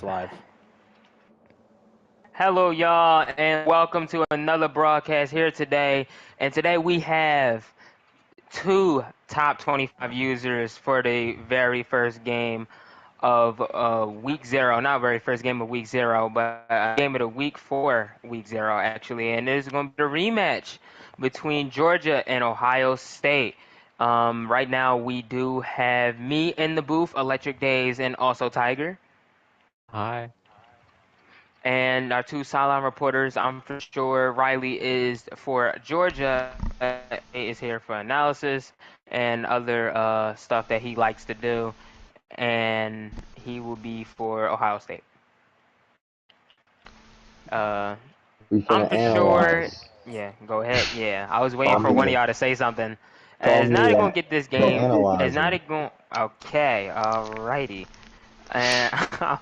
live. Hello, y'all, and welcome to another broadcast here today. And today we have two top 25 users for the very first game of week zero. Not very first game of week zero, but game of the week four, week zero, actually. And this is going to be a rematch between Georgia and Ohio State. Right now, we do have me in the booth, Electric Days, and also Tiger. Hi. And our two sideline reporters, I'm for sure Riley is for Georgia, is here for analysis and other stuff that he likes to do, and he will be for Ohio State. Uh, We I'm finna for sure. analyze. Yeah, go ahead. Yeah, I was waiting Call for me one of the y'all to say something. call It's me not gonna get this the game. It's not analyzer. going. Okay, alrighty. And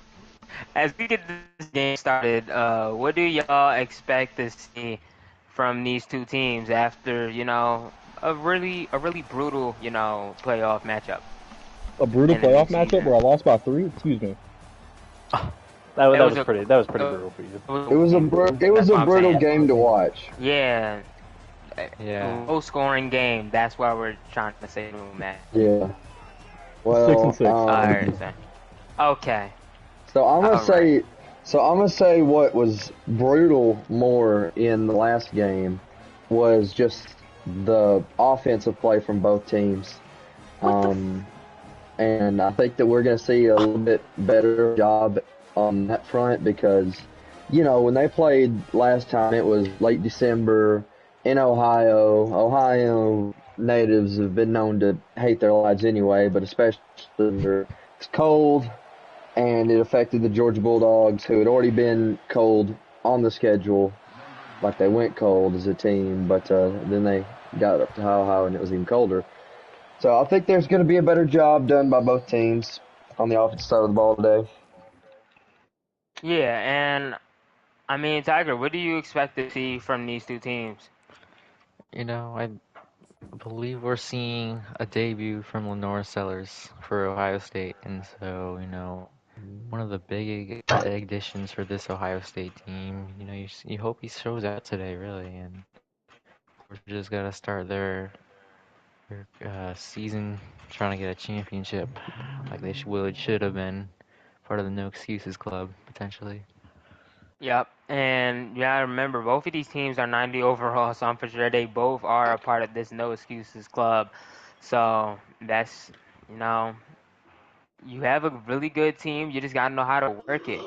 as we get this game started, what do y'all expect to see from these two teams after, a really brutal, playoff matchup A brutal in the new playoff matchup where season? I lost by 3. Excuse me. That, It that was was a pretty that was pretty brutal for you. It was that's a what I'm brutal saying. game to watch. Yeah, Yeah. low scoring game. That's why we're trying to say Matt. Yeah. 6 and Well, 6. Alright, so okay. so I'm gonna Alright. say what was brutal more in the last game was just the offensive play from both teams. What the And I think that we're gonna see a little bit better job on that front because, when they played last time, it was late December in Ohio. Ohio natives have been known to hate their lives anyway, but especially where it's cold, and it affected the Georgia Bulldogs, who had already been cold on the schedule. Like they went cold as a team, but then they got up to Ohio, and it was even colder. So I think there's going to be a better job done by both teams on the offensive side of the ball today. Yeah, and I mean, Tiger, what do you expect to see from these two teams? I believe we're seeing a debut from Lenore Sellers for Ohio State, and so one of the big additions for this Ohio State team. You hope he shows out today, really, and we're just gotta start their season trying to get a championship, like they should have been part of the No Excuses Club potentially. Yep, and you gotta remember, both of these teams are 90 overall, so I'm for sure they both are a part of this No Excuses Club. So that's, you know, you have a really good team, you just gotta know how to work it.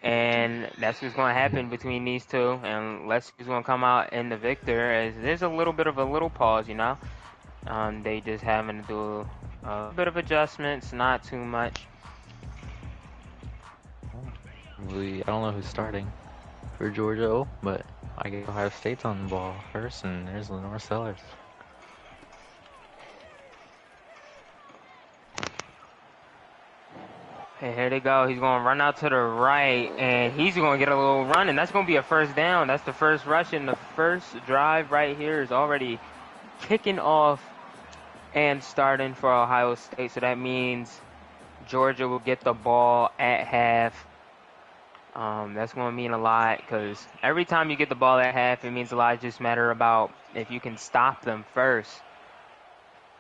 And that's what's going to happen between these two, and let's see who's going to come out in the victor. As there's a little bit of a little pause, they just having to do a bit of adjustments, not too much. I don't know who's starting for Georgia, but I guess Ohio State's on the ball first, and there's Lenore Sellers. Hey, here they go. He's going to run out to the right, and he's going to get a little run, and that's going to be a first down. That's the first rush, and the first drive right here is already kicking off and starting for Ohio State. So that means Georgia will get the ball at half. That's going to mean a lot because every time you get the ball at half, it means a lot. It just matter about if you can stop them first.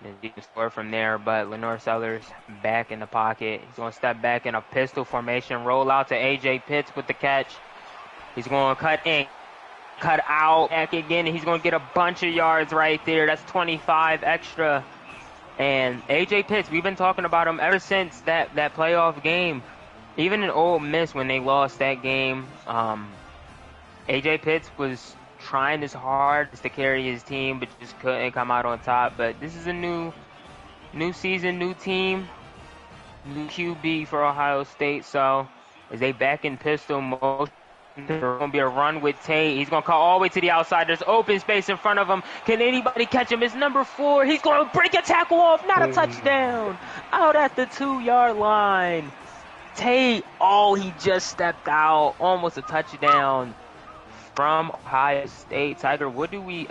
And you can score from there, but Lenore Sellers back in the pocket. He's going to step back in a pistol formation, roll out to A.J. Pitts with the catch. He's going to cut in, cut out, back again, and he's going to get a bunch of yards right there. That's 25 extra. And A.J. Pitts, we've been talking about him ever since that playoff game. Even in Ole Miss, when they lost that game, A.J. Pitts was trying his hardest to carry his team, but just couldn't come out on top. But this is a new season, new team, new QB for Ohio State. So as they back in pistol motion, there's going to be a run with Tate. He's going to call all the way to the outside. There's open space in front of him. Can anybody catch him? It's number 4. He's going to break a tackle off. Not a touchdown. Out at the 2-yard line. Tate, he just stepped out. Almost a touchdown from Ohio State. Tiger, what do we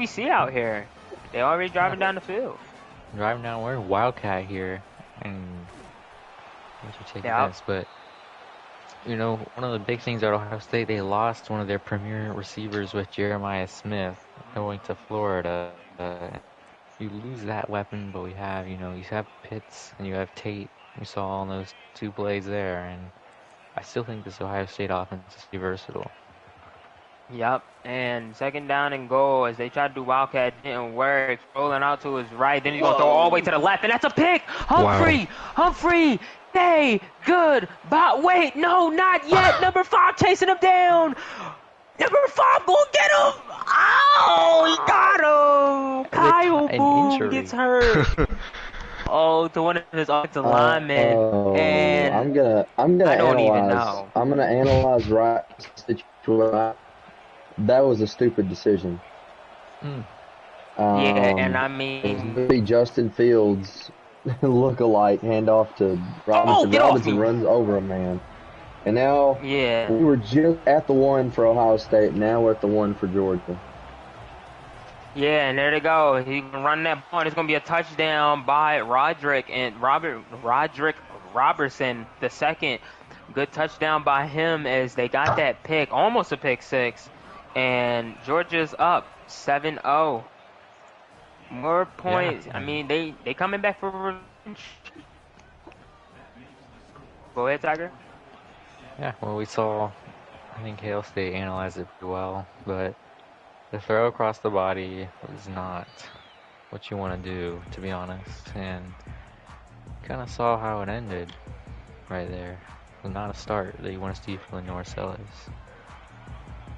see out here? They already driving down the field. Driving down, we're Wildcat here, and let you take Yep. this. But you know, one of the big things at Ohio State, they lost one of their premier receivers with Jeremiah Smith going to Florida. You lose that weapon, but we have, you know, you have Pitts and you have Tate. We saw on those two plays there, and I still think this Ohio State offense is pretty versatile. Yep. And second down and goal as they tried to do Wildcat, didn't work. Rolling out to his right, then he's gonna throw all the way to the left, and that's a pick. Humphrey. Hey, good. But wait, no, not yet. Number 5 chasing him down. Number 5 gonna get him. Oh, he got him. Kyle Boone gets hurt. Oh, to one of his offensive linemen. And I'm gonna I don't analyze. even know. I'm gonna analyze right situation. That was a stupid decision. Yeah, and I mean, maybe Justin Fields look-alike handoff to Robinson. Get off Robinson me. runs over a man, and now yeah. we were just at the one for Ohio State. Now we're at the one for Georgia. Yeah, and there they go. He can run that ball. It's gonna be a touchdown by Roderick Robertson the second. Good touchdown by him as they got that pick, almost a pick six, and Georgia's up 7-0. More points. Yeah. I mean, they coming back for revenge. Go ahead, Tiger. Yeah, well, we saw, I think Hail State analyzed it pretty well, but the throw across the body was not what you want to do, to be honest, and kind of saw how it ended right there. It was not a start that you want to see from the North Sellers.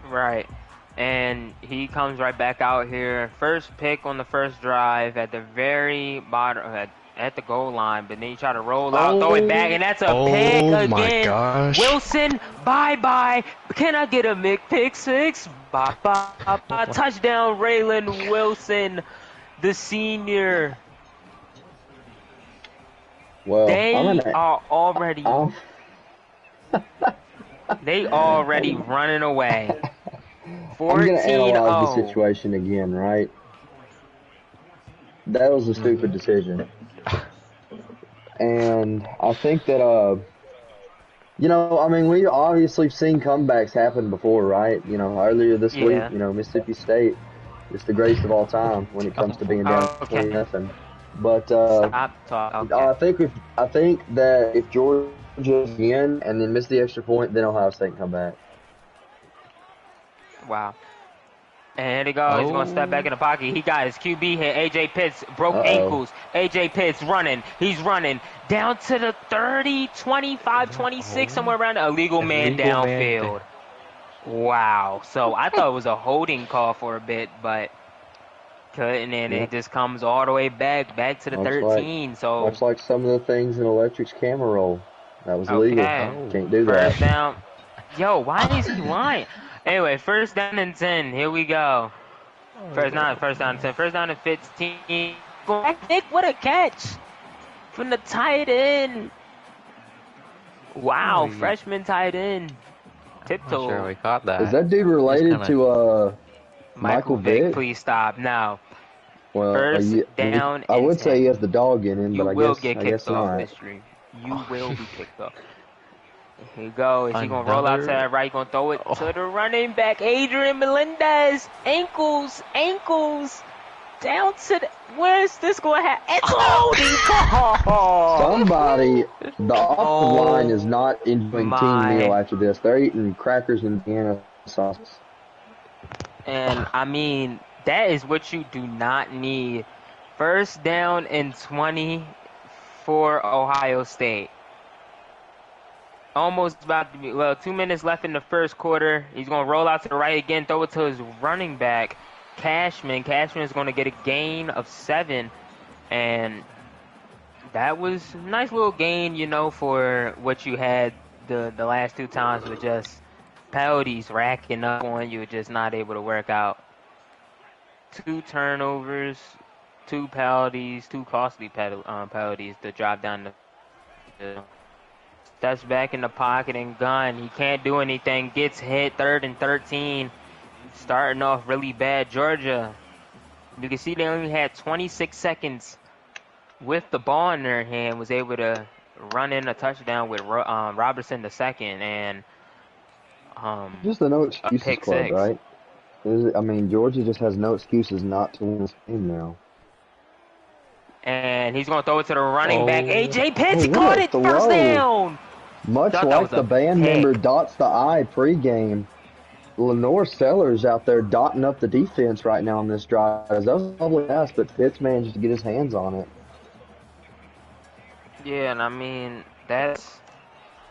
Right. And he comes right back out here. First pick on the first drive at the very bottom, at the goal line. But then you try to roll out, throw it back, and that's a pick again. My gosh. Wilson, bye-bye. Can I get a pick six? Bye-bye. Touchdown, Raylan Wilson, the senior. Well, They are already... they already running away. I'm going to 14-0. analyze the situation again, right? That was a stupid decision. And I think that, you know, I mean, we obviously seen comebacks happen before, right? You know, earlier this week, you know, Mississippi State is the greatest of all time when it comes to being down 20-0. But Stop talking. I think that if Georgia's in and then miss the extra point, then Ohio State can come back. Wow. And here they go. He's going to step back in the pocket. He got his QB hit. A.J. Pitts broke ankles. A.J. Pitts running. He's running down to the 30, 25, 26, somewhere around the illegal man downfield. Wow. So I thought it was a holding call for a bit, but couldn't. And it just comes all the way back to the 13. So much like some of the things in Electric's camera roll. That was illegal. Can't do that. First down. Yo, why is he lying? Anyway, first down and 10. Here we go. First down and 10. First down and 15. Go back, Nick. What a catch from the tight end. Wow, freshman tight end. Tiptoe. I'm not sure we caught that. Is that dude related to Michael Vick? Please stop now. Well, first down. I would and say 10. he has the dog in him, You but will I get guess kicked off not. this stream. You will be kicked off. Here you go. Is he going to roll out to that right? Going to throw it to the running back, Adrian Melendez. Ankles. Down to the... Where's this going to happen? It's holding call. Somebody, the offensive line is not enjoying team meal after this. They're eating crackers and Vienna sauce. And, I mean, that is what you do not need. First down and 20 for Ohio State. Almost about to be, 2 minutes left in the first quarter. He's going to roll out to the right again, throw it to his running back, Cashman. Cashman is going to get a gain of 7. And that was a nice little gain, you know, for what you had the last 2 times with just penalties racking up on you, just not able to work out. 2 turnovers, 2 penalties, 2 costly penalties to drop down the steps back in the pocket and gun. He can't do anything. Gets hit. 3rd and 13. Starting off really bad. Georgia, you can see they only had 26 seconds with the ball in their hand. Was able to run in a touchdown with Robertson the second and Just a no a excuses pick club, six. right? I mean, Georgia just has no excuses not to win this game now. And he's going to throw it to the running back. Oh, AJ Pitts Oh, caught what a it. First throw! down. Much Thought that like was the a band member pick. dots the I pregame, Lenore Sellers out there dotting up the defense right now on this drive. That was probably fast, but Pitts managed to get his hands on it. Yeah, and I mean, that's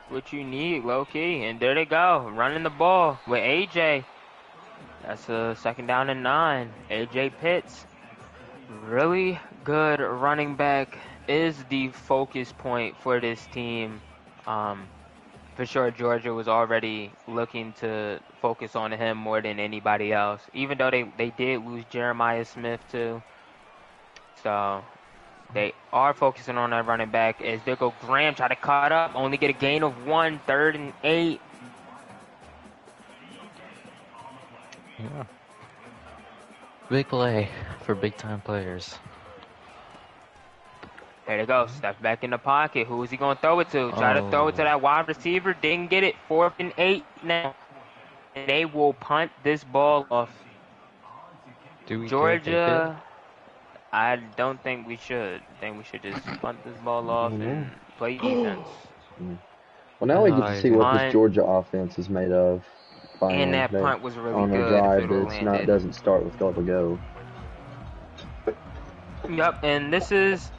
what you need, low-key. And there they go, running the ball with AJ. That's a 2nd down and 9. AJ Pitts, really good running back, is the focus point for this team. For sure, Georgia was already looking to focus on him more than anybody else, even though they did lose Jeremiah Smith too. So they are focusing on that running back as they go Graham try to cut up, only get a gain of 1, 3rd and 8. yeah. Big play for big time players. There they go, steps back in the pocket. Who is he going to throw it to? Try to throw it to that wide receiver, didn't get it. 4th and 8 now. And they will punt this ball off. Do we Georgia, I don't think we should. I think we should just punt this ball off and play defense. Well, now we get to see what this Punt. Georgia offense is made of. Finally, And that punt was really on a good if drive it would've that's not landed. doesn't start with go to go. Yep, and this is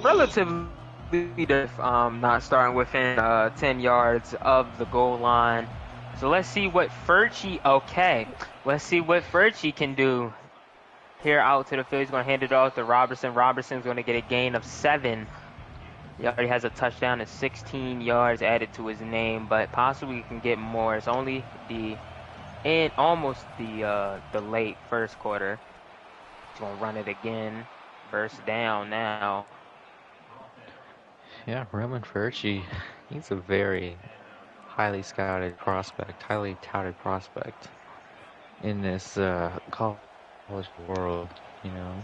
relatively not starting within 10 yards of the goal line. So let's see what Furchie, let's see what Furchie can do here out to the field. He's going to hand it off to Robertson. Robertson's going to get a gain of 7. He already has a touchdown and 16 yards added to his name, but possibly he can get more. It's only almost the late first quarter. He's going to run it again. First down now. Yeah, Roman Furchie, he's a very highly scouted prospect, highly touted prospect in this college world. You know,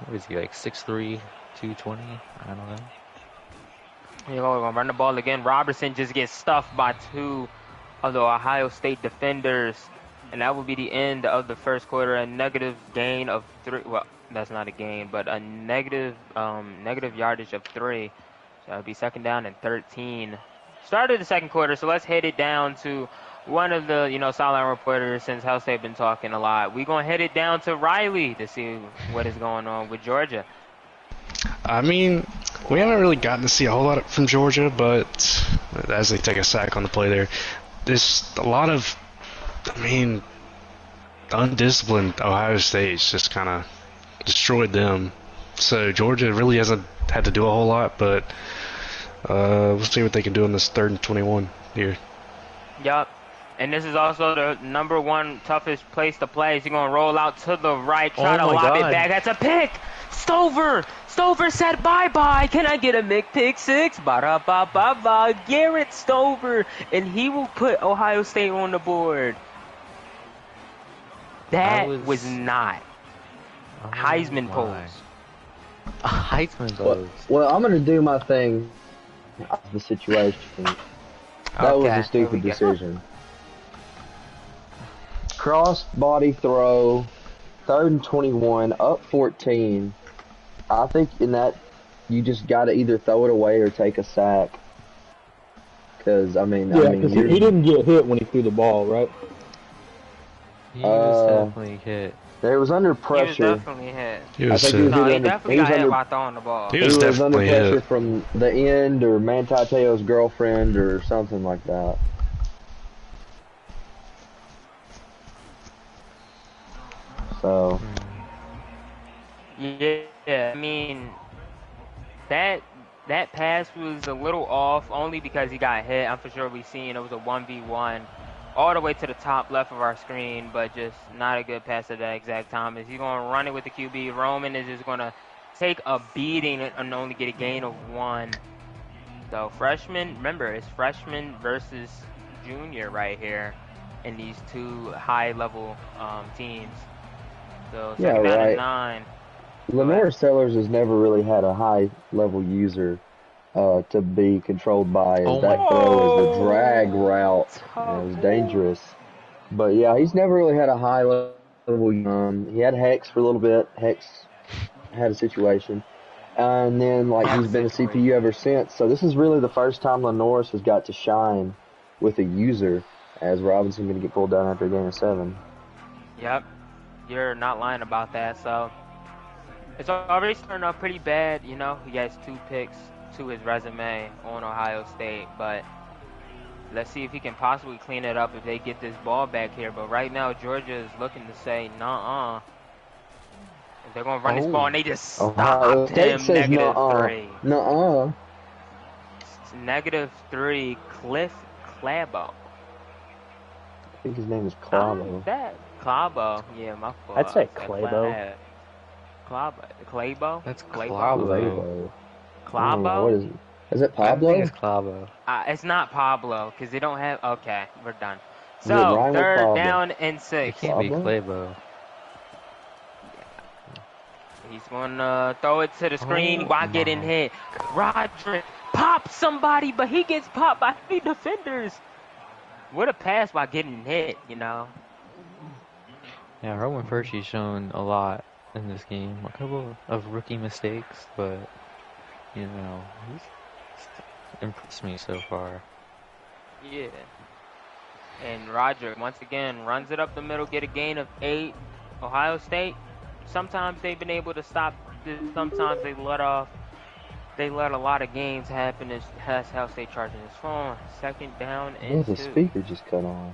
what is he, like 6'3", 220? I don't know. Here we go, we're going to run the ball again. Robertson just gets stuffed by 2 of the Ohio State defenders. And that will be the end of the first quarter. A negative gain of 3. Well, that's not a gain, but a negative yardage of 3. So it'll be 2nd down and 13. Started the second quarter, so let's head it down to one of the, sideline reporters since House they've been talking a lot. We're going to head it down to Riley to see what is going on with Georgia. I mean, we haven't really gotten to see a whole lot from Georgia, but as they take a sack on the play there, there's a lot of, undisciplined Ohio State's just kind of destroyed them. So Georgia really hasn't had to do a whole lot, but we'll see what they can do in this 3rd and 21 here. Yup. And this is also the number 1 toughest place to play. He's going to roll out to the right, try to lob it back. That's a pick. Stover said bye-bye. Can I get a pick 6? Ba-da-ba-ba-ba. Garrett Stover. And he will put Ohio State on the board. That was not Heisman pose. A Heisman pose. Well, I'm gonna do my thing. Of the situation. That was a stupid decision. Cross body throw, 3rd and 21, up 14. I think in that you just got to either throw it away or take a sack. Because he didn't get hit when he threw the ball, right? He was definitely hit. There was under pressure. He was definitely hit. He was, he definitely got hit by throwing the ball. He was under definitely pressure hit. from the end or Manti Te'o's girlfriend or something like that. So. Yeah, that pass was a little off only because he got hit. I'm for sure we seen it was a 1v1 all the way to the top left of our screen, but just not a good pass at that exact time. Is he going to run it with the QB? Roman is just going to take a beating and only get a gain of 1. So freshman, remember, it's freshman versus junior right here in these 2 high-level teams. So 2nd down and 9. Lenore Sellers has never really had a high-level user. to be controlled by as Oh that my throw is a drag route. Tough. It was dangerous. But yeah, he's never really had a high level. He had Hex for a little bit. Hex had a situation. And then, like, Had a he's been a situation. CPU ever since. So this is really the first time Lenoris has got to shine with a user, as Robinson's going to get pulled down after a game of 7. Yep, you're not lying about that. So it's already starting off pretty bad. You know, he has 2 picks to his resume on Ohio State, but let's see if he can possibly clean it up if they get this ball back here. But right now, Georgia is looking to say, nuh-uh. If they're going to run this ball and they just Ohio stopped State him, says -3. nuh-uh. It's -3, Cliff Clabo. I think his name is Oh, Clavo. that Clabo. Yeah, my fault. I'd say I said Clabo. Clabo? That's Clabo? Clavo. I don't know. What Clabo? is it? Is it I Pablo? think it's Clavo. It's not Pablo, because they don't have... Okay, we're done. Does it So, rhyme with 3rd Pablo? down and It 6. can't be Pablo? Clavo. He's going to throw it to the screen Oh while getting my. hit. Roderick pops somebody, but he gets popped by 3 defenders. What a pass while getting hit, you know. Yeah, Roman Furchie's shown a lot in this game. A couple of rookie mistakes, but, you know, he's impressed me so far. Yeah. And Roderick, once again, runs it up the middle, get a gain of 8. Ohio State, sometimes they've been able to stop. Sometimes they let a lot of games happen. That's how State charging his phone. 2nd down Yeah, and the 2. speaker just cut on.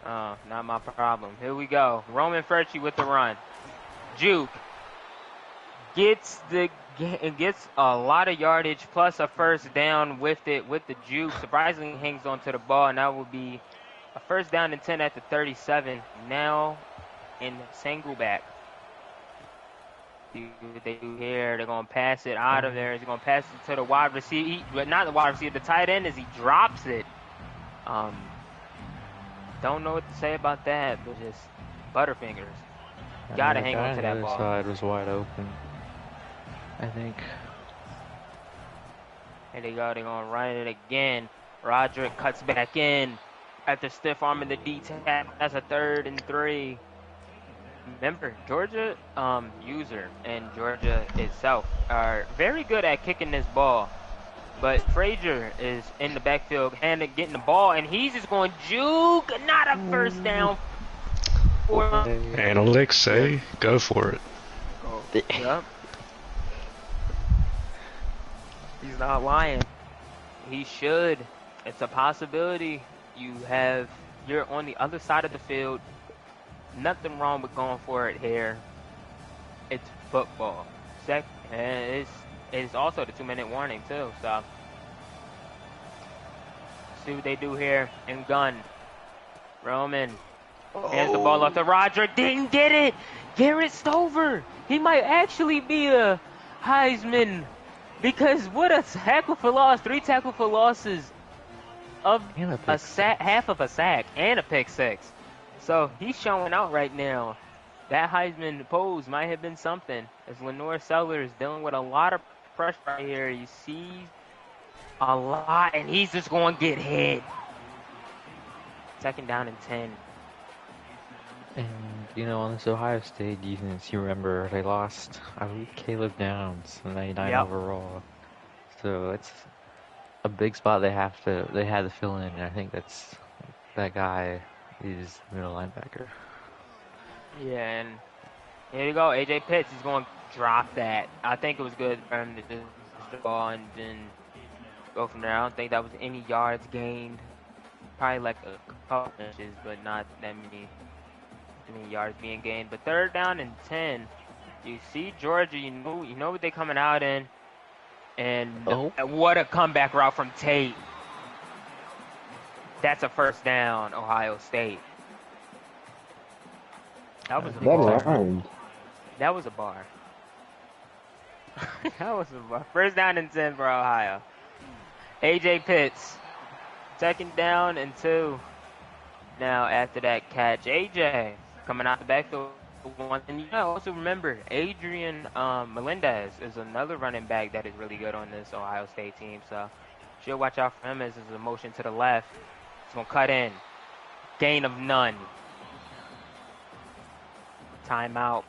Oh, not my problem. Here we go. Roman Furchie with the run. Juke gets a lot of yardage plus a 1st down with the juke. Surprisingly hangs on to the ball, and that will be a 1st down and 10 at the 37. Now in Sangleback. See what they do here. They're going to pass it out of there. He's going to pass it to the wide receiver. But not the wide receiver, the tight end, as he drops it. Don't know what to say about that, but just butterfingers. Gotta hang on to that ball. The other side was wide open, I think. Here they go. They're going to run it again. Roderick cuts back in after stiff arming the D-tap. That's a 3rd and 3. Remember, Georgia user and Georgia itself are very good at kicking this ball. But Frazier is in the backfield, getting the ball, and he's just going juke. Not a 1st down. Analytics say go for it. Yep. He's not lying. He should. It's a possibility. You're on the other side of the field. Nothing wrong with going for it here. It's football. And it's also the 2-minute warning too. So see what they do here in gun. Roman hands the ball off to Roderick. Didn't get it. Garrett Stover. He might actually be a Heisman, because what a tackle for loss. 3 tackle for losses of a sack, half of a sack, and a pick 6. So he's showing out right now. That Heisman pose might have been something, as Lenore Sellers dealing with a lot of pressure right here. You see a lot, and he's just going to get hit. 2nd down and 10. And, you know, on this Ohio State defense, you remember they lost, I believe, Caleb Downs, 99 overall. So it's a big spot they had to fill in, and I think that guy is middle linebacker. Yeah, and here you go, AJ Pitts. He's going to drop that. I think it was good for him to just the ball and then go from there. I don't think that was any yards gained. Probably like a couple inches, but not that many yards being gained. But 3rd down and 10. You see Georgia, you know what they're coming out in. And what a comeback route from Tate. That's a 1st down, Ohio State. That was a bar. That was a bar. That was a bar. 1st down and 10 for Ohio. AJ Pitts. 2nd down and 2. Now after that catch, AJ coming out the backfield one. And you gotta also remember, Adrian Melendez is another running back that is really good on this Ohio State team. So should watch out for him as his motion to the left. He's gonna cut in. Gain of none. Timeout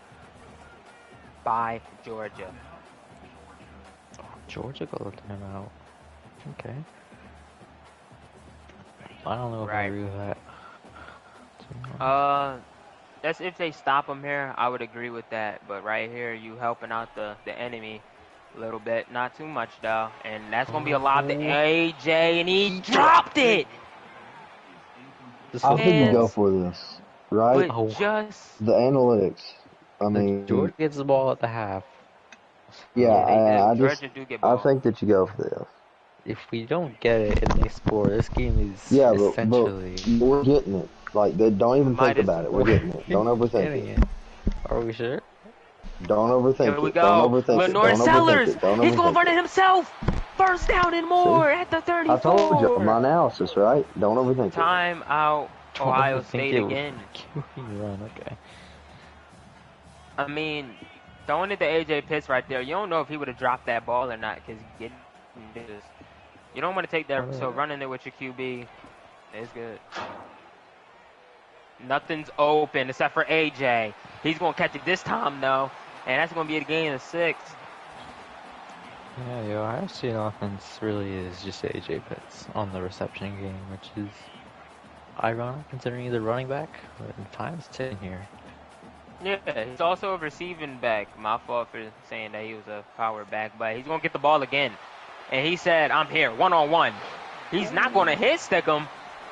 by Georgia. Georgia got the timeout. Okay. I don't know if I Right. agree with that. That's if they stop him here, I would agree with that. But right here, you helping out the enemy a little bit, not too much though, and that's gonna be a lot to AJ, and he dropped it. I think you go Yes. for this, right? But just The analytics. I mean, Georgia gets the ball at the half. yeah, they do. I Georgia do get ball. I think that you go for this. If we don't get it and they score, this game is Yeah, essentially. but we're getting it. Like, don't even Might think as about it. We're getting it. Don't overthink Getting it. it. Are we sure? Don't overthink Here we it. go. Don't overthink Lenore it. Don't Sellers. overthink it. Don't He's gonna overthink run it it. himself. First down and more at the 34. I told you my analysis, right? Don't overthink it. Time out. Ohio Don't think State it again. Run, okay. I mean, throwing it to AJ Pitts right there. You don't know if he would have dropped that ball or not because you don't want to take that. So running it with your QB is good. Nothing's open except for AJ. He's gonna catch it this time though, and that's gonna be a gain of 6. Yeah, the Ohio State offense really is just AJ Pitts on the reception game, which is ironic considering he's a running back, but time's ticking here. Yeah, he's also a receiving back. My fault for saying that he was a power back, but he's gonna get the ball again. And he said, "I'm here, 1-on-1." He's not gonna hit stick him.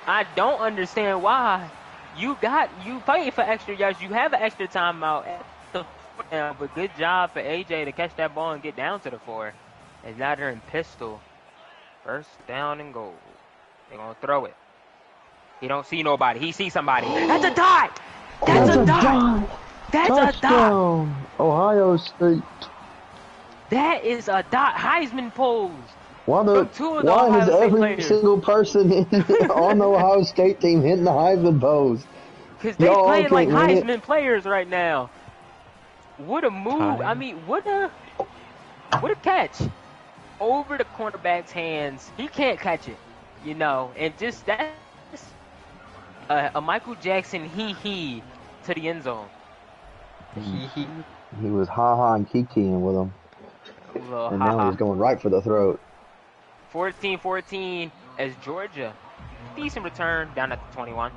I don't understand why. You fighting for extra yards. You have an extra timeout at the 4 now, but good job for AJ to catch that ball and get down to the 4. It's not there in pistol. First down and goal. They're gonna throw it. He don't see nobody. He sees somebody. That's a dot. That's a dot. That's a dot. Touchdown, Ohio State. That is a dot. Heisman pose. Why From two of the why Ohio is State every players. single person on the Ohio State team hitting the Heisman pose? Because they Y'all playing like can't win it. Heisman players right now. What a move. Time. I mean, what a catch. Over the cornerback's hands. He can't catch it. You know, and just that's a Michael Jackson he to the end zone. He was ha-ha and kikiing with him, Little and now he's going right for the throat. 14-14 as Georgia. Decent return down at the 21.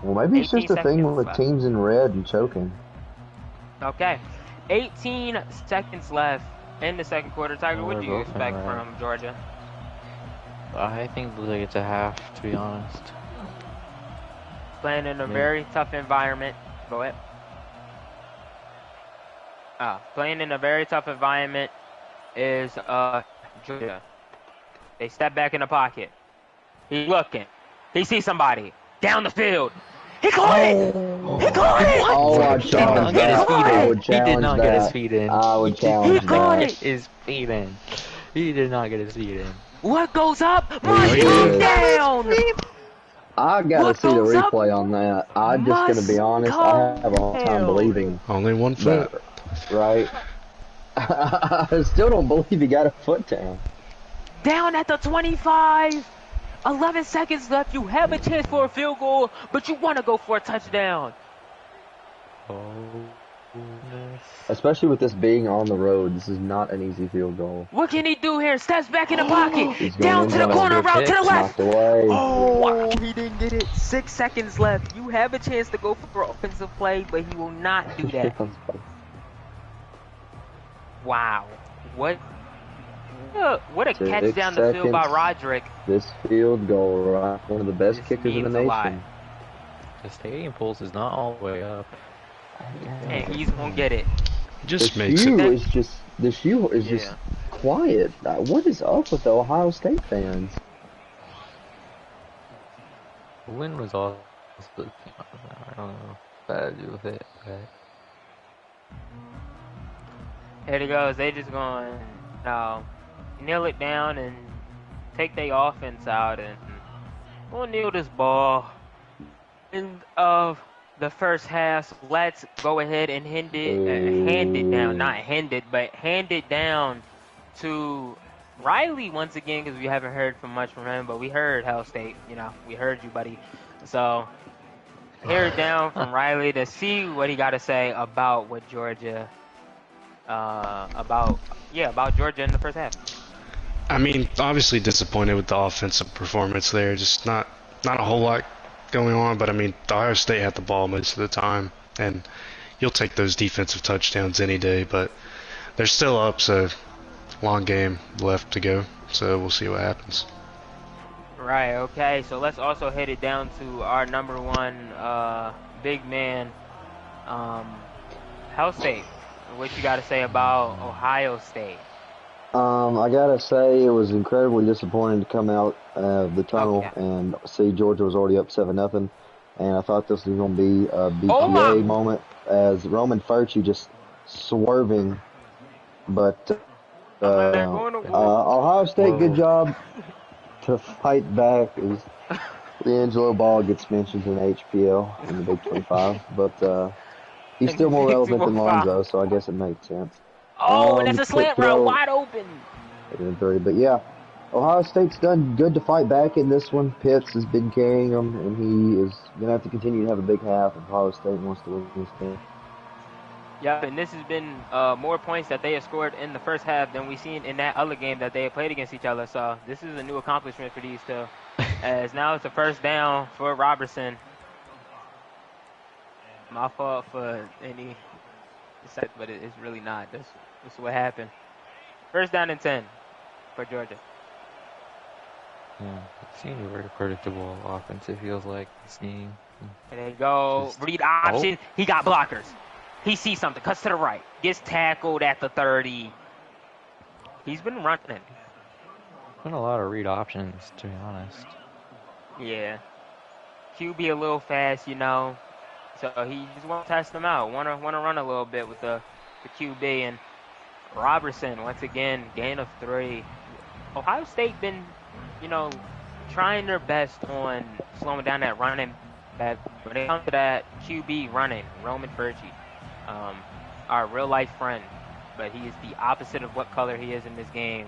Well, maybe it's 18 just a thing seconds with left. teams in red and choking. Okay. 18 seconds left in the second quarter. Tiger, what We're do you both in expect red. from Georgia? I think like it's a half, to be honest. Playing in a Yeah. very tough environment. Go ahead. Playing in a very tough environment is Georgia. They step back in the pocket. He's looking. He sees somebody down the field. He caught it. He caught it. Oh, I He did not challenge get his that. feet I in. would He did challenge not get his that. feet in. I would challenge caught that. it. His feet in. He did not get his feet in. What goes up? Must Yeah. come down. I gotta What see the goes up replay on that. I'm just gonna be honest. I have a hard time down. believing, Only one foot. right? I still don't believe he got a foot down. Down at the 25. 11 seconds left. You have a chance for a field goal, but you want to go for a touchdown. Oh, goodness. Especially with this being on the road, this is not an easy field goal. What can he do here? Steps back in the pocket. He's going Down in to the zone. corner route to the left. Knocked away. Oh, he didn't get it. 6 seconds left. You have a chance to go for offensive play, but he will not do that. Wow. What a catch 6 down the field by seconds. Roderick. This field goal, right? One of the best This kickers in the means a lot. nation. The stadium pulse is not all the way up. And he's going to get it. Just The makes shoe it. is just Yeah. quiet. What is up with the Ohio State fans? The win was also, I don't know what that had to do with it, but Here it goes. They just going to kneel it down and take their offense out and we'll kneel this ball. End of the first half. So let's go ahead and hand it down. Not hand it, but hand it down to Riley once again, because we haven't heard from much from him, but we heard Hell State. You know, we heard you, buddy. So hear it down from Riley to see what he got to say about what Georgia, about Georgia in the first half. I mean, obviously disappointed with the offensive performance there. Just not a whole lot going on, but I mean, Ohio State had the ball most of the time, and you'll take those defensive touchdowns any day. But they're still up, so long game left to go. So we'll see what happens. Right. Okay. So let's also head it down to our number one big man, Hell State. What you got to say about Ohio State? I gotta say it was incredibly disappointing to come out of the tunnel and see Georgia was already up 7-0, and I thought this was gonna be a BPA moment as Roman Furchie just swerving, but Ohio State, good job to fight back as LiAngelo Ball gets mentioned in HPL in the Big 25, but he's still more relevant than Lonzo, so I guess it makes sense. Oh, and that's a slant route, wide open. But yeah, Ohio State's done good to fight back in this one. Pitts has been carrying them, and he is going to have to continue to have a big half if Ohio State wants to win this game. Yeah, and this has been more points that they have scored in the first half than we've seen in that other game that they have played against each other. So this is a new accomplishment for these two. As now it's a first down for Robertson. My fault for any, but it's really not. That's what happened. First down and 10 for Georgia. Yeah, it seemed a very predictable offense, it feels like, this game. And there you go. Read option. Oh. He got blockers. He sees something. Cuts to the right. Gets tackled at the 30. He's been running. Been a lot of read options, to be honest. Yeah. QB a little fast, you know. So he just want to test them out. Want to run a little bit with the QB. And Robertson, once again, gain of 3. Ohio State been, you know, trying their best on slowing down that running back. When it comes to that QB running, Roman Furchie, our real-life friend, but he is the opposite of what color he is in this game.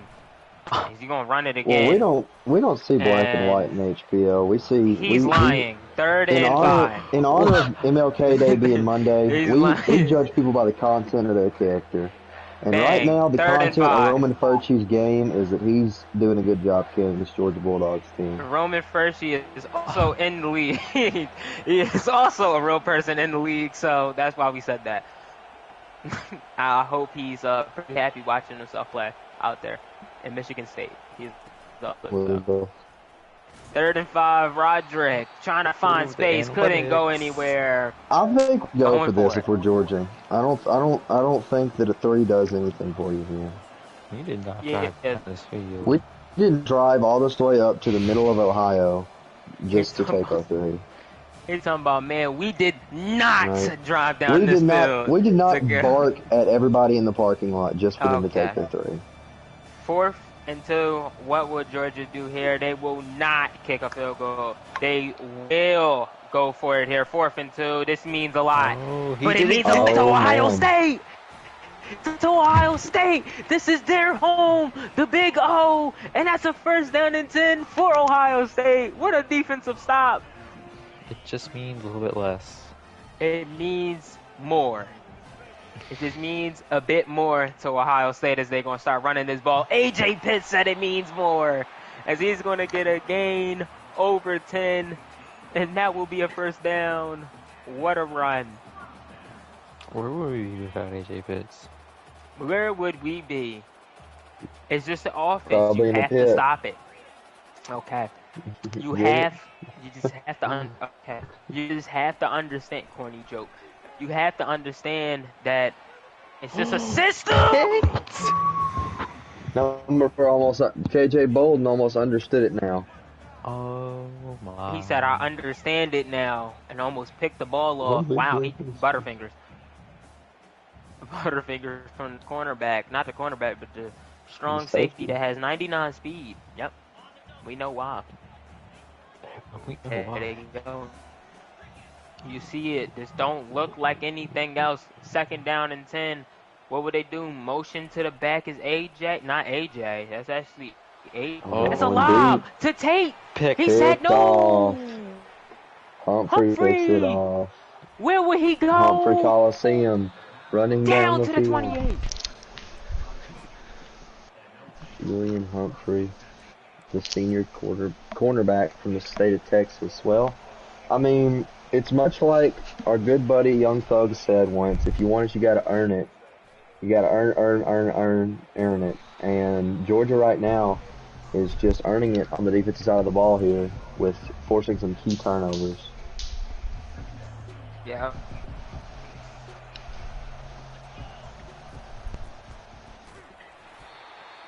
Is he going to run it again? Well, we don't see black and white in HPL. We see he's lying. Third and 5. In honor of MLK Day being Monday, we judge people by the content of their character. And right now, the content of Roman Furchie's game is that he's doing a good job carrying this Georgia Bulldogs team. Roman Furchie is also in the league. He is also a real person in the league, so that's why we said that. I hope he's pretty happy watching himself play out there in Michigan State. He's up. Third and 5, Roderick trying to find space, couldn't go anywhere. I think we go for this if we're Georgia. I don't think that a 3 does anything for you here. We did not drive this field. We didn't drive all this way up to the middle of Ohio just to take our 3. He's talking about, man, we did not drive down this field. We did not bark at everybody in the parking lot just for them to take their 3. 4th and 2, what will Georgia do here? They will not kick a field goal. They will go for it here. 4th and 2. This means a lot. But it means it's to Ohio State. To Ohio State. This is their home. The Big O. And that's a first down and 10 for Ohio State. What a defensive stop. It just means a little bit less. It means more. It just means a bit more to Ohio State as they're going to start running this ball. A.J. Pitt said it means more as he's going to get a gain over 10, and that will be a first down. What a run. Where would we be without A.J. Pitts? Where would we be? It's just the offense. You have to stop it. Okay. You just have to understand, corny joke. You have to understand that it's just a system. KJ Bolden almost understood it now. Oh my. He said, I understand it now, and almost picked the ball off. Wow, he Butterfingers from the cornerback. Not the cornerback, but the strong safety that has 99 speed. Yep. We know why. We know why. There you go. You see it. This don't look like anything else. 2nd down and 10. What would they do? Motion to the back is AJ. Not AJ. That's actually AJ. That's a lob to Tate. He said no. Humphrey picks it off. Where would he go? Humphrey Coliseum. Running down the to field. the 28. Julian Humphrey, the senior cornerback from the state of Texas. Well, I mean, it's much like our good buddy Young Thug said once, if you want it, you got to earn it. You got to earn it. And Georgia right now is just earning it on the defensive side of the ball here with forcing some key turnovers. Yeah.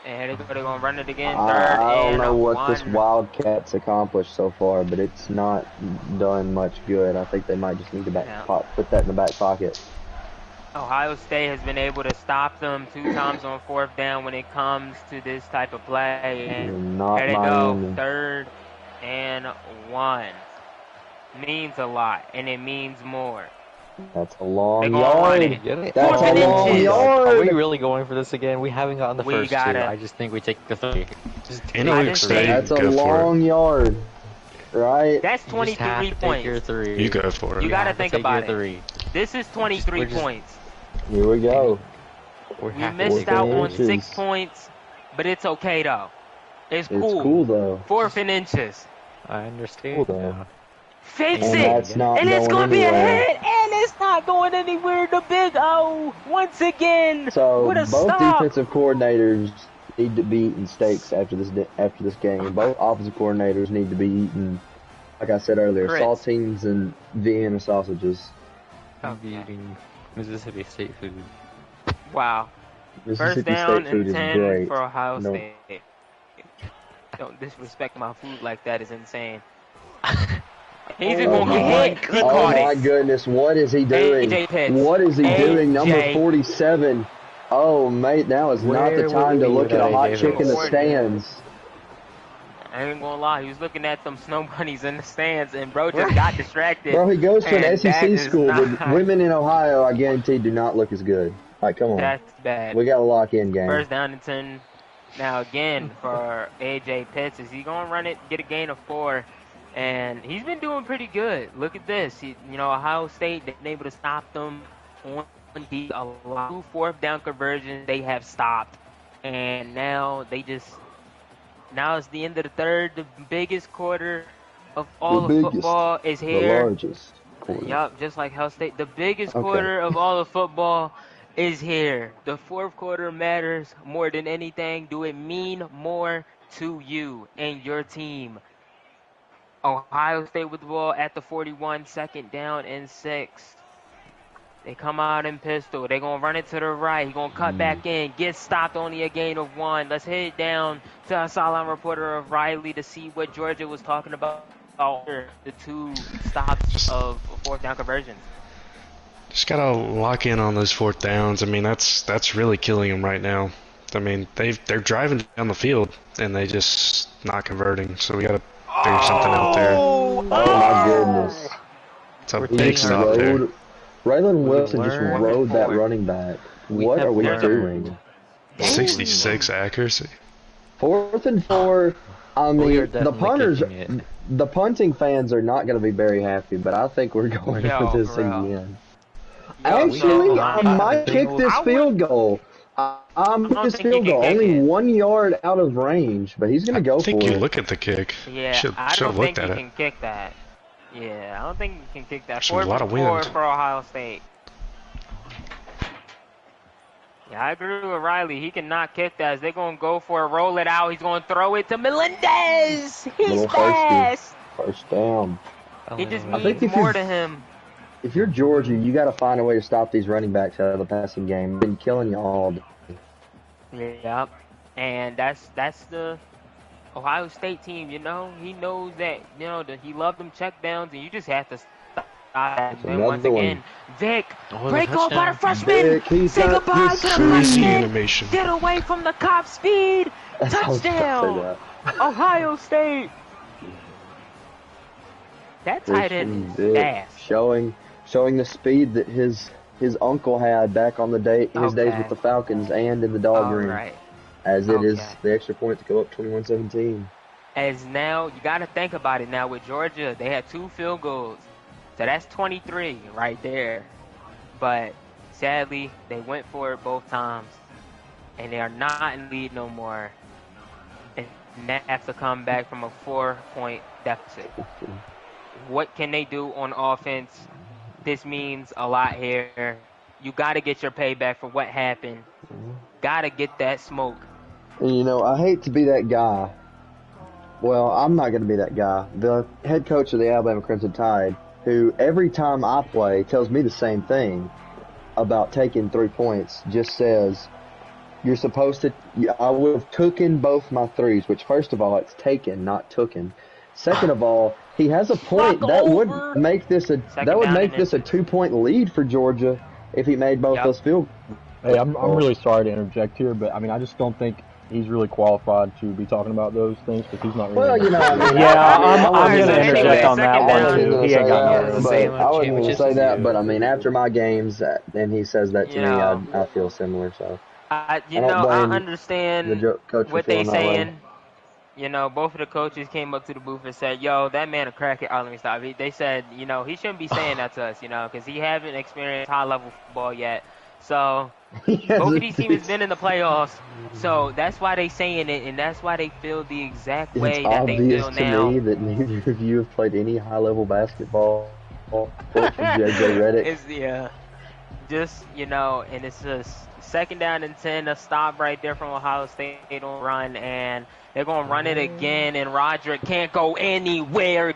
And they're going to run it again. I don't know what 1. this Wildcats accomplished so far, but it's not done much good. I think they might just need to put that in the back pocket. Ohio State has been able to stop them 2 times on 4th down when it comes to this type of play. And there they go. 3rd and 1. Means a lot, and it means more. That's a long yard. That's a long yard. Are we really going for this again? We haven't gotten the first 2. I just think we take the 3. That's a long yard, right? That's 23 points. You go for it. You got to think about it. This is 23 points. Here we go. We missed out on 6 points, but it's okay though. It's cool. It's cool though. 4th and inches. I understand. Cool though. Fix it, and it's going to be a hit, and it's not going anywhere. The Big O, once again, so with a both stop. defensive coordinators need to be eating steaks after this game. Both offensive coordinators need to be eating, like I said earlier, saltines and Vienna sausages. Eating Mississippi State food. Wow. Mississippi 1st down State food and 10 is great. for Ohio State. Don't disrespect my food like that is insane. He's going to get hit. He caught my goodness, what is he doing? What is he doing? Number 47. Oh, mate, now is not the time to look at a hot chick in the stands. I ain't gonna lie, he was looking at them snow bunnies in the stands, and bro just got distracted. Bro, he goes to an SEC school, but women in Ohio, I guarantee, do not look as good. Like, come on. That's bad. We got a lock-in game. 1st down and 10. Now again for AJ Pitts, is he gonna run it, get a gain of 4? And he's been doing pretty good. Look at this. Ohio State, they've been able to stop them on a lot of 4th down conversions they have stopped. And now now it's the end of the 3rd. The biggest quarter of all of football is here. The largest quarter. Yup, just like Ohio State. The biggest quarter of all of football is here. The 4th quarter matters more than anything. Do it mean more to you and your team? Ohio State with the ball at the 41, 2nd down and 6. They come out in pistol. They're going to run it to the right. He's going to cut back in. Get stopped, only a gain of 1. Let's head it down to our sideline reporter of Riley to see what Georgia was talking about after the 2 stops of 4th down conversions. Just got to lock in on those 4th downs. I mean, that's really killing them right now. I mean, they're driving down the field, and they just not converting. So we got to figure something out there. Oh my goodness. It's a big stop there. Raylan Wilson just rode that running back. What are we doing? 66 accuracy. 4th and 4. I mean, the punting fans are not going to be very happy, but I think we're going for this again. Actually, I might kick this field goal. Only 1 yard out of range, but he's going to go for it. I think you look at the kick. Yeah, I don't think you can kick that. Yeah, I don't think you can kick that. 4th and 4 for Ohio State. Yeah, I agree with Riley. He cannot kick that. They're going to go for it, roll it out. He's going to throw it to Melendez. He's fast. 1st down. He just needs more to him. If you're Georgia, you got to find a way to stop these running backs out of the passing game. Been killing you all day. Yep, and that's the Ohio State team. He knows that. He loved them checkdowns, and you just have to stop. And once again, Vic, break off by the freshman. Say goodbye to the freshman. Get away from the cop speed. Touchdown, Ohio State. That tight end Christian is Vick fast. showing the speed that his uncle had back on his days with Okay. the Falcons and in the dog All room, right. as it is Okay. the extra point to go up 21-17. As now, you got to think about it now with Georgia. They had 2 field goals. So that's 23 right there. But sadly, they went for it both times. And they are not in lead no more. And they have to come back from a 4-point deficit. What can they do on offense? This means a lot here. You got to get your payback for what happened. Got to get that smoke. And I hate to be that guy. Well, I'm not going to be that guy. The head coach of the Alabama Crimson Tide, who every time I play tells me the same thing about taking 3 points, just says, you're supposed to, I would have taken both my threes, which first of all, it's taken, not tooken. Second of all, he has a point. That would make this a 2-point lead for Georgia if he made both those field goals. Hey, I'm really sorry to interject here, but I mean, I just don't think he's really qualified to be talking about those things because he's not really. Well, I mean, Yeah, I'm going to Anyway, interject on that second one down. too. He ain't got nothing. I wasn't going to say that, but I mean, after my games, and he says that to me, I feel similar. So I blame understand the coach for what they feeling that way. saying. Both of the coaches came up to the booth and said, "Yo, that man a crackhead." Oh, let me stop. They said, he shouldn't be saying that to us, because he haven't experienced high-level football yet. So both of these teams have been in the playoffs, so that's why they saying it, and that's why they feel the exact way that they feel It's now. obvious to me that neither of you have played any high-level basketball. JJ Redick. And it's just 2nd down and 10, a stop right there from Ohio State. They don't run, and they're going to run it again, and Roderick can't go anywhere.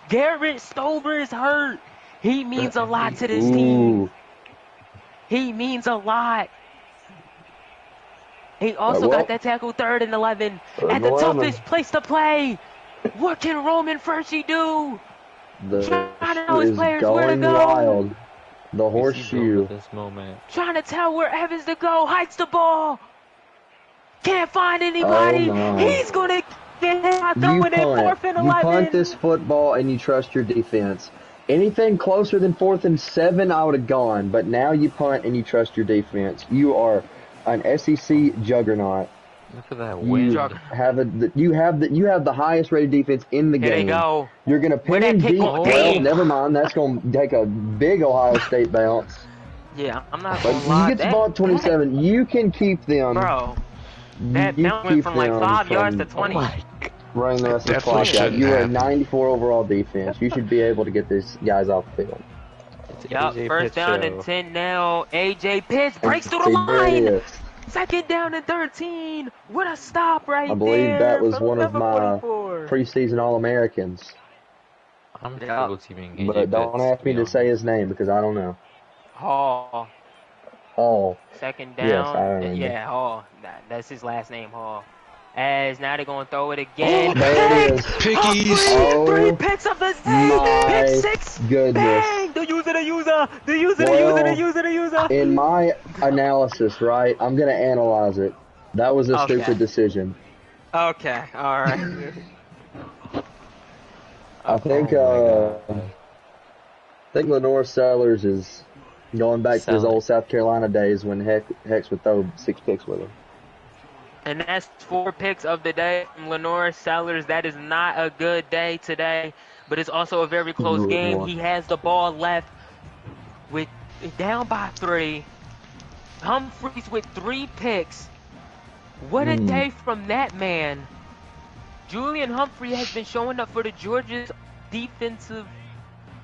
Garrett Stover is hurt. He means a lot to this team. He means a lot. He also got that tackle 3rd and 11 at the toughest place to play. What can Roman Furchie do? Trying to tell his players where to go. Wild. The horseshoe. This moment. Trying to tell where Evans to go. Hikes the ball. Can't find anybody. He's going to get throwing it 4th and 11. You punt this football and you trust your defense. Anything closer than 4th and 7, I would have gone. But now you punt and you trust your defense. You are an SEC juggernaut. Look at that win. You have the highest rated defense in the game. Here they go. You're gonna pin and beat. Well, never mind. That's gonna take a big Ohio State bounce. Yeah, I'm not But gonna lie. You get the ball at 27. You can keep them. Bro, that bounce went from like 5 yards to 20. Running the rest of the clock out. You are a 94 overall defense. You should be able to get these guys off the field. Yup, 1st down and 10 now. AJ Pitts breaks through the line. 2nd down and 13. What a stop right there. I believe that was one of my preseason All-Americans. I'm double teaming AJ But don't ask me to say his name because I don't know. Hall. 2nd down. Yes, I remember. Yeah, Hall. That's his last name, Hall. As now they're going to throw it again. There it is. Pickies. 3 picks of the season. Pick 6. Goodness. Bang! The user. In my analysis, right, I'm going to analyze it. That was a stupid decision. Okay, all right. I think Lenore Sellers is going back to his old South Carolina days when Hex would throw 6 picks with him. And that's 4 picks of the day from Lenore Sellers. That is not a good day today, but it's also a very close game. He has the ball left with down by 3. Humphreys with 3 picks. What a day from that man. Julian Humphrey has been showing up for the Georgia's defensive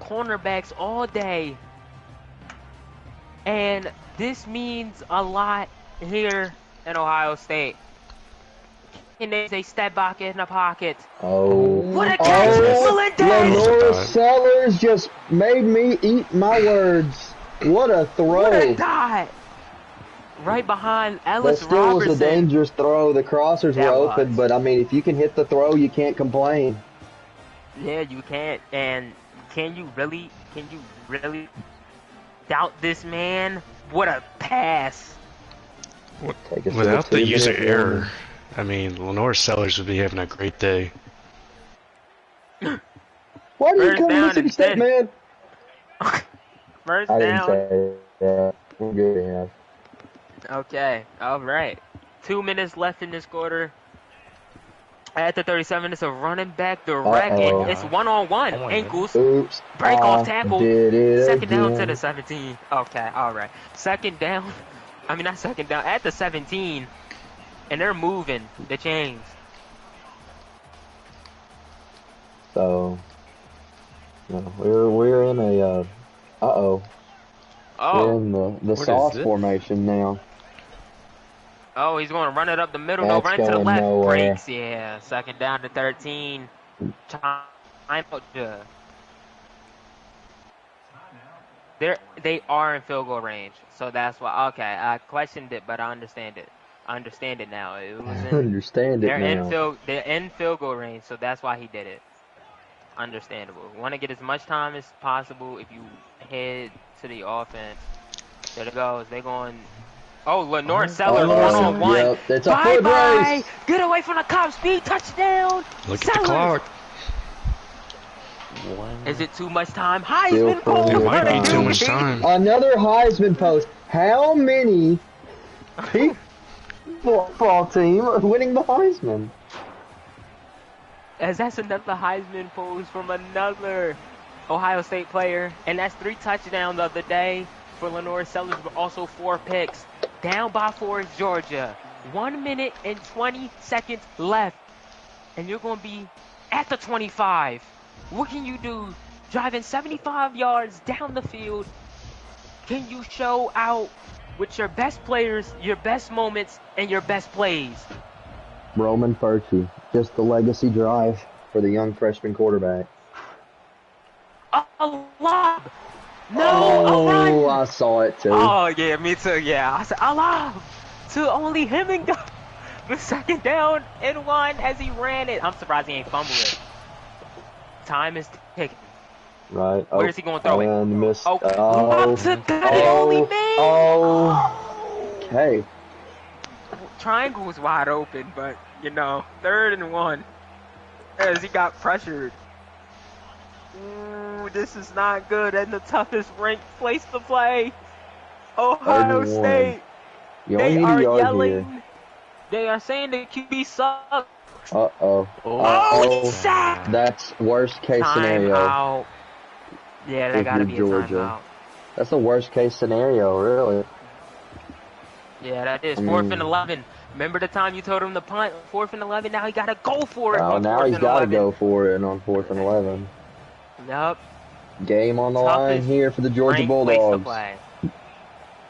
cornerbacks all day. And this means a lot here in Ohio State. And there's a step back in the pocket. What a catch! Lenore Sellers just made me eat my words. What a throw! What a dot! Right behind Ellis That still Robertson. was a dangerous throw. The crossers were open, but I mean, if you can hit the throw, you can't complain. Yeah, you can't. And can you really doubt this man? What a pass! Without the user error, I mean, Lenore Sellers would be having a great day. Well, Why do you First come to down Mississippi State, man? First I didn't down. say that. We're good, yeah. Okay, all right. 2 minutes left in this quarter. At the 37, it's a running back direct, and Uh-oh. it's one-on-one. Oh my Ankles. Oops. Break off I tackle. did it Second down to again. the 17. Okay, all right. Second down. I mean, not second down. At the 17, and they're moving the chains. So, we're in a we're Oh, in the What is sauce this? formation now. oh, he's going to run it up the middle. No, That's run to the going left. nowhere. Breaks. Yeah. Second down to 13. Time out. They are in field goal range, so that's why. Okay, I questioned it, but I understand it. I understand it now. It was in. Understand it They're in field goal range, so that's why he did it. Understandable. Want to get as much time as possible if you head to the offense. There it goes. They're going. Oh, Lenore Sellers Uh-oh. one-on-one. Yep, it's a Bye foot bye. race. Get away from the cop. Speed touchdown. Look Sellers. at the clock. Is it too much time? Still Heisman for Bowl. me. It might be too What much a time. Another Heisman post. How many football team are winning the Heisman? As that's another Heisman pose from another Ohio State player. And that's 3 touchdowns of the day for Lenore Sellers, but also 4 picks. Down by 4 is Georgia. 1 minute and 20 seconds left. And you're going to be at the 25. What can you do? Driving 75 yards down the field. Can you show out with your best players, your best moments, and your best plays? Roman Furchie, just the legacy drive for the young freshman quarterback. A lob. No, a run. Oh, I saw it too. Oh, yeah, me too. Yeah, I said, a lob to only him and go. The second down and 1 as he ran it. I'm surprised he ain't fumbled it. Time is ticking. Right. Where is he going to throw it? And missed. Oh, lob to God, it only made. Okay. Triangle was wide open, but, 3rd and 1 as he got pressured. Ooh, this is not good. And the toughest ranked place to play. Ohio State. You They only need are a yard yelling. here. They are saying the QB sucks. Uh-oh. Oh, he's sacked. That's worst case scenario. Timeout. Yeah, that If gotta you're be a Georgia. timeout. That's the worst case scenario, really. Yeah, that is. I 4th mean- and 11. Remember the time you told him to punt? 4th and 11. Now he gotta go for it. Well, on now 4th he's and got to 11. go for it on 4th and 11. Yup. Game on the line Toughest here for the Georgia ranked place to Bulldogs. play.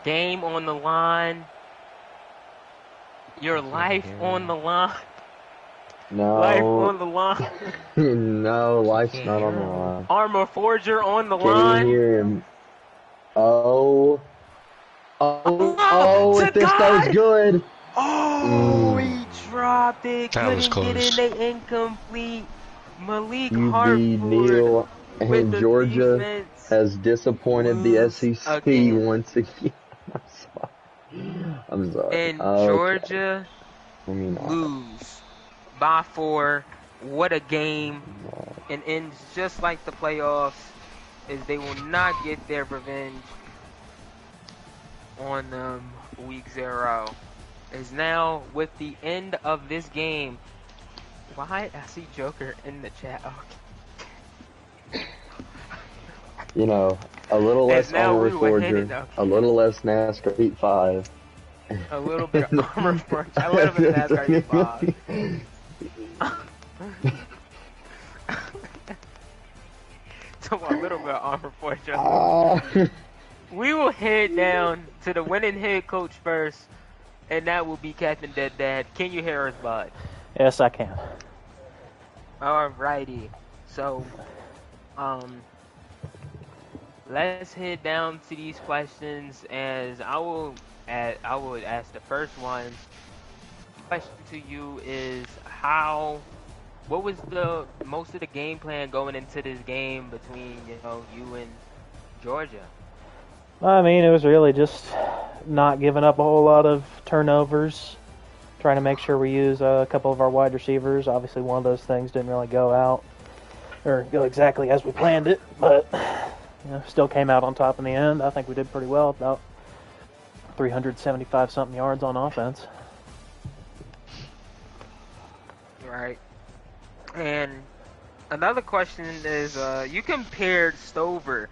Game on the line. Your life on the line. Life on No, the line. no, life's Can't not on hear the him. line. Armor Forger on the Can you line. hear him? Oh, if this God! goes good. Oh, he dropped it. That was Couldn't get close. in the incomplete. Malik QB Hartford Neal with and the Georgia defense. has disappointed the lose SEC again. once again. I'm sorry. And Okay. Georgia I mean, lose by 4. What a game. And ends just like the playoffs, is they will not get their revenge on them week 0. Is now with the end of this game. Why? I see Joker in the chat. Okay. you know, a little And less now Armor we were headed Forger, up. a little less NASCAR Heat 5. A little bit of Armor Forge. A little bit of NASCAR Bob. So a little bit of Armor Forge. We will head down to the winning head coach first, and that will be Captain Dead Dad. Can you hear us, bud? Yes, I can. Alrighty. So, let's head down to these questions, as I would ask the first one. Question to you is what was the most of the game plan going into this game between you and Georgia? I mean, it was really just not giving up a whole lot of turnovers, trying to make sure we use a couple of our wide receivers. Obviously, one of those things didn't really go out. or go exactly as we planned it, but still came out on top in the end. I think we did pretty well, about 375 something yards on offense. Right. And another question is, you compared Stover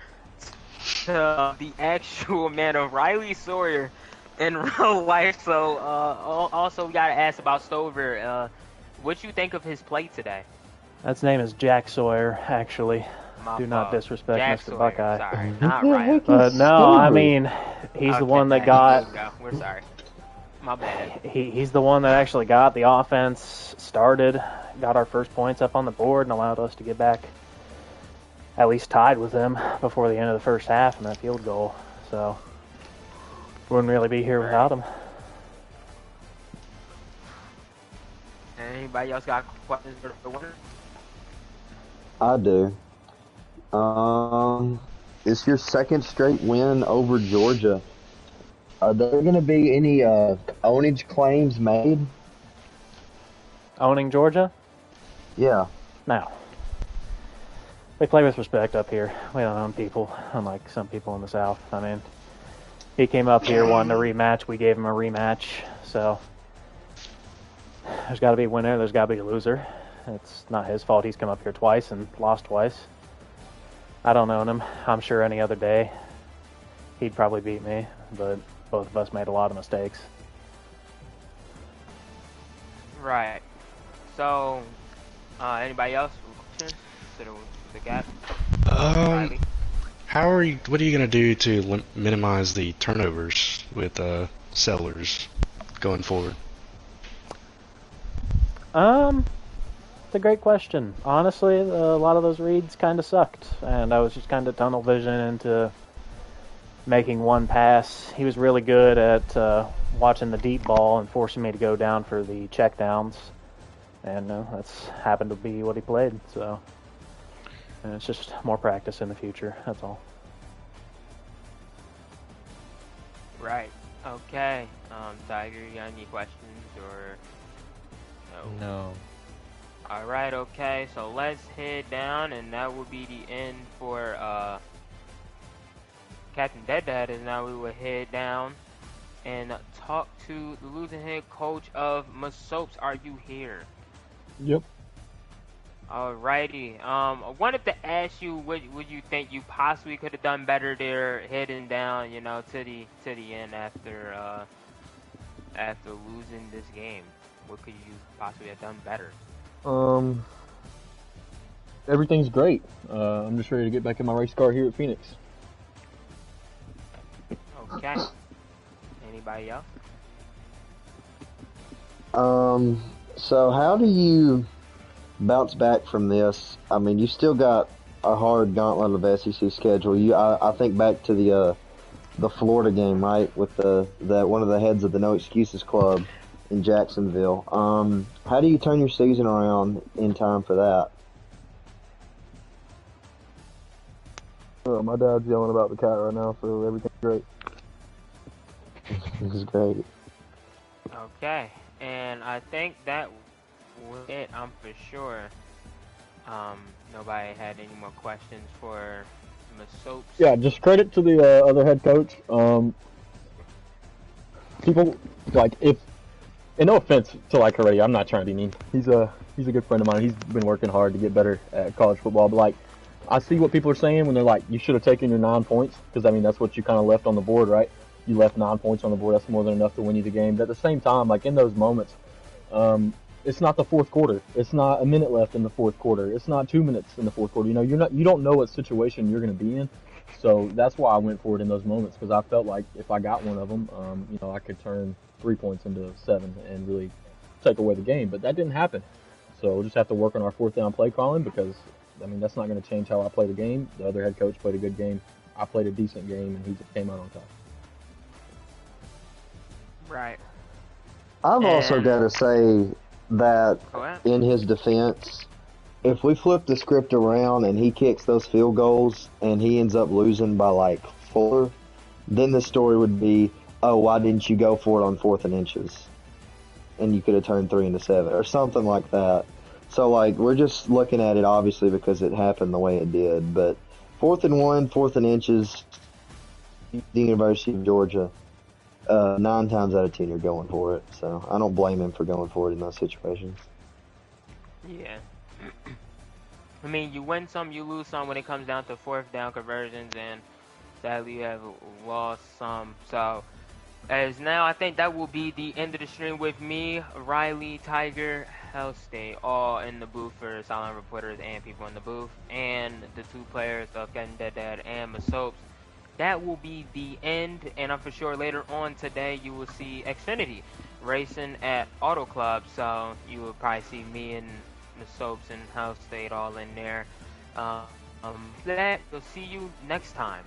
to the actual man of Riley Sawyer in real life. So, also we gotta ask about Stover. What you think of his play today? His name is Jack Sawyer, actually. My Do not fault. disrespect Jack Mr. Sawyer, Buckeye. Sorry, not Riley. But no, I mean, he's the one that there got. you go. We're sorry. My bad. He's the one that actually got the offense started, got our first points up on the board, and allowed us to get back at least tied with them before the end of the first half in that field goal. So, wouldn't really be here without him. Anybody else got questions for the winner? I do. It's your second straight win over Georgia. Are there going to be any ownage claims made? Owning Georgia? Yeah. No. We play with respect up here. We don't own people, unlike some people in the South. I mean, he came up here wanting a rematch. We gave him a rematch. So, there's got to be a winner. There's got to be a loser. It's not his fault. He's come up here twice and lost twice. I don't own him. I'm sure any other day he'd probably beat me, but both of us made a lot of mistakes. Right. So, anybody else? To the gap? Riley? What are you gonna do to minimize the turnovers with Sellers going forward? It's a great question. Honestly, a lot of those reads kind of sucked, and I was just kind of tunnel vision into making one pass. He was really good at watching the deep ball and forcing me to go down for the checkdowns, and that's happened to be what he played. So, and it's just more practice in the future. That's all. Right. Okay. Tiger, you got any questions or no? No. All right. Okay. So let's head down, and that will be the end for Captain Deadhead. And now we will head down and talk to the losing head coach of Masopes. Are you here? Yep. Alrighty. I wanted to ask you what would you think you possibly could have done better there, heading down, to the end after losing this game. What could you possibly have done better? Everything's great. I'm just ready to get back in my race car here at Phoenix. Okay. Anybody else? So how do you bounce back from this? I mean, you still got a hard gauntlet of SEC schedule. I think back to the Florida game, right, with the one of the heads of the No Excuses Club in Jacksonville. How do you turn your season around in time for that? My dad's yelling about the cat right now, so everything's great. This is great. Okay. And I think that was it. I'm for sure. Nobody had any more questions for Masopes. Yeah, just credit to the other head coach. People and no offense to Heredia, I'm not trying to be mean. He's a good friend of mine. He's been working hard to get better at college football. But I see what people are saying when they're like, you should have taken your 9 points, because I mean that's what you kind of left on the board, right? You left 9 points on the board. That's more than enough to win you the game. But at the same time, in those moments, it's not the fourth quarter. It's not a minute left in the fourth quarter. It's not 2 minutes in the fourth quarter. You don't know what situation you're going to be in. So that's why I went for it in those moments, because I felt like if I got one of them, I could turn 3 points into 7 and really take away the game. But that didn't happen. So we'll just have to work on our fourth down play calling, because I mean that's not going to change how I play the game. The other head coach played a good game. I played a decent game, and he just came out on top. Right. I've also got to say that Go in his defense, if we flip the script around and he kicks those field goals and he ends up losing by 4, then the story would be, oh, why didn't you go for it on 4th and inches? And you could have turned 3 into 7 or something like that. So like we're just looking at it obviously because it happened the way it did. But 4th and 1, 4th and inches, the University of Georgia. 9 times out of 10 you're going for it. So I don't blame him for going for it in those situations. Yeah. I mean, you win some, you lose some when it comes down to 4th down conversions, and sadly you have lost some. So as now, I think that will be the end of the stream with me, Riley, Tiger, Hellstay, all in the booth for silent reporters and people in the booth, and the 2 players of Getting Dead Dad and Masopes. That will be the end, and I'm for sure later on today you will see Xfinity racing at Auto Club, so you will probably see me and Masopes and Hellstay all in there. That we'll see you next time.